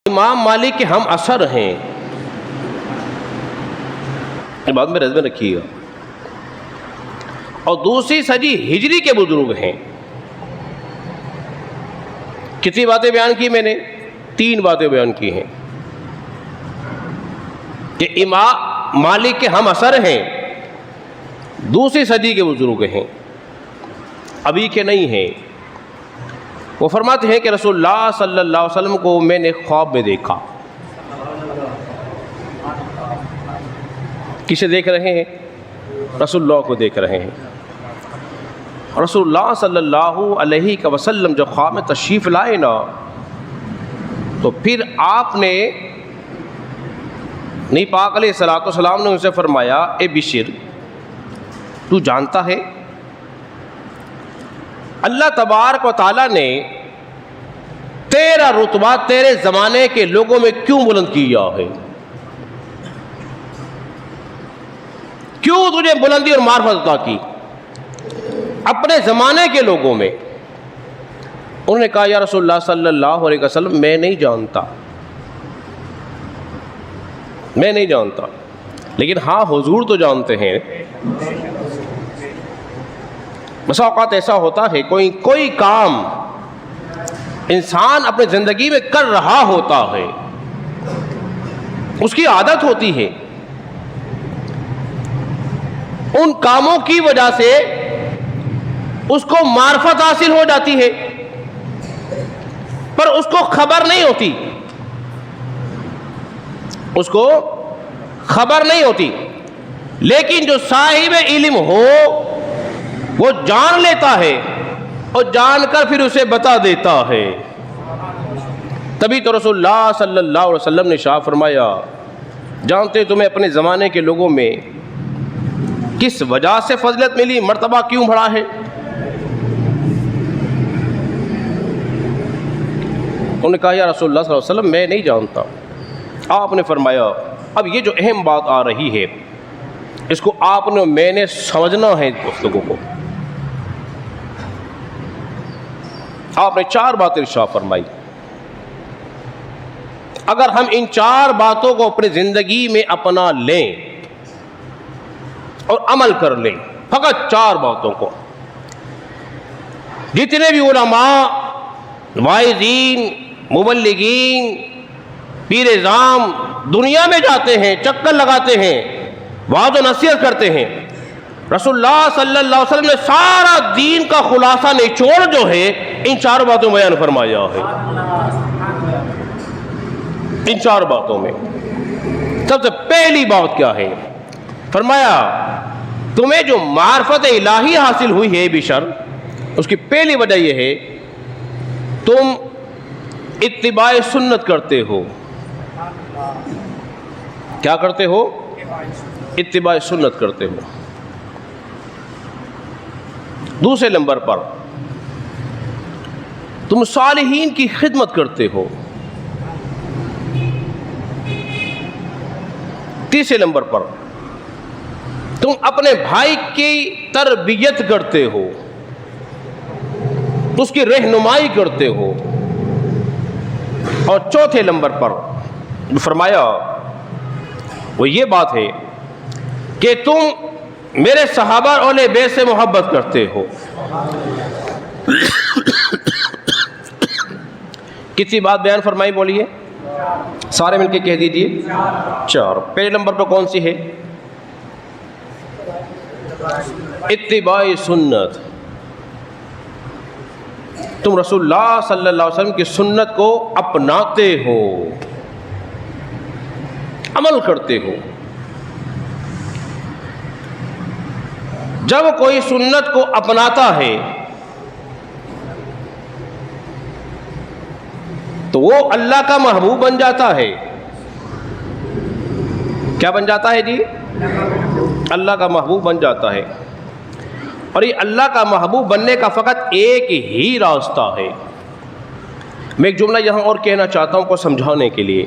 امام مالک کے ہم اثر ہیں، یہ بات میں رضا رکھیے گا، اور دوسری صدی ہجری کے بزرگ ہیں۔ کتنی باتیں بیان کی میں نے؟ 3 باتیں بیان کی ہیں کہ امام مالک کے ہم اثر ہیں، دوسری صدی کے بزرگ ہیں، ابھی کے نہیں ہیں۔ وہ فرماتے ہیں کہ رسول اللہ صلی اللہ علیہ وسلم کو میں نے خواب میں دیکھا۔ کسے دیکھ رہے ہیں؟ رسول اللہ کو دیکھ رہے ہیں۔ رسول اللہ صلی اللہ علیہ وسلم جب خواب میں تشریف لائے نا، تو پھر آپ نے نبی پاک علیہ الصلوۃ والسلام نے ان سے فرمایا، اے بشر، تو جانتا ہے اللہ تبارک و تعالیٰ نے تیرا رتبہ تیرے زمانے کے لوگوں میں کیوں بلند کیا ہے؟ کیوں تجھے بلندی اور معرفت عطا کی اپنے زمانے کے لوگوں میں؟ انہوں نے کہا، یا رسول اللہ صلی اللہ علیہ وسلم، میں نہیں جانتا، میں نہیں جانتا، لیکن ہاں حضور تو جانتے ہیں۔ بسا اوقات ایسا ہوتا ہے کوئی کام انسان اپنے زندگی میں کر رہا ہوتا ہے، اس کی عادت ہوتی ہے، ان کاموں کی وجہ سے اس کو معرفت حاصل ہو جاتی ہے، پر اس کو خبر نہیں ہوتی، اس کو خبر نہیں ہوتی۔ لیکن جو صاحب علم ہو وہ جان لیتا ہے اور جان کر پھر اسے بتا دیتا ہے۔ تبھی تو رسول اللہ صلی اللہ علیہ وسلم نے ارشاد فرمایا، جانتے تمہیں اپنے زمانے کے لوگوں میں کس وجہ سے فضیلت ملی، مرتبہ کیوں بڑھا ہے؟ انہوں نے کہا، یا رسول اللہ صلی اللہ علیہ وسلم، میں نہیں جانتا۔ آپ نے فرمایا، اب یہ جو اہم بات آ رہی ہے اس کو آپ نے میں نے سمجھنا ہے گفتگو کو۔ آپ نے 4 باتیں ارشاد فرمائی، اگر ہم ان 4 باتوں کو اپنی زندگی میں اپنا لیں اور عمل کر لیں، فقط 4 باتوں کو، جتنے بھی علماء، واعظین، مبلغین، پیر اعظام دنیا میں جاتے ہیں، چکر لگاتے ہیں، وعظ و نصیحت کرتے ہیں، رسول اللہ صلی اللہ علیہ وسلم نے سارا دین کا خلاصہ نچوڑ جو ہے ان 4 باتوں میں بیان فرمایا ہے۔ ان 4 باتوں میں سب سے پہلی بات کیا ہے؟ فرمایا، تمہیں جو معرفت الہی حاصل ہوئی ہے بشر، اس کی پہلی وجہ یہ ہے تم اتباع سنت کرتے ہو۔ کیا کرتے ہو؟ اتباع سنت کرتے ہو۔ دوسرے نمبر پر تم صالحین کی خدمت کرتے ہو۔ تیسرے نمبر پر تم اپنے بھائی کی تربیت کرتے ہو، اس کی رہنمائی کرتے ہو۔ اور چوتھے نمبر پر فرمایا وہ یہ بات ہے کہ تم میرے صحابہ اور اہل بیت سے محبت کرتے ہو۔ کتنی بات بیان فرمائی بولیے؟ سارے مل کے کہہ دیجیے 4۔ پہلے نمبر پر کون سی ہے؟ اتباع سنت۔ تم رسول اللہ صلی اللہ علیہ وسلم کی سنت کو اپناتے ہو، عمل کرتے ہو۔ جب کوئی سنت کو اپناتا ہے تو وہ اللہ کا محبوب بن جاتا ہے۔ کیا بن جاتا ہے جی؟ اللہ کا محبوب بن جاتا ہے۔ اور یہ اللہ کا محبوب بننے کا فقط ایک ہی راستہ ہے۔ میں ایک جملہ یہاں اور کہنا چاہتا ہوں کو سمجھانے کے لیے۔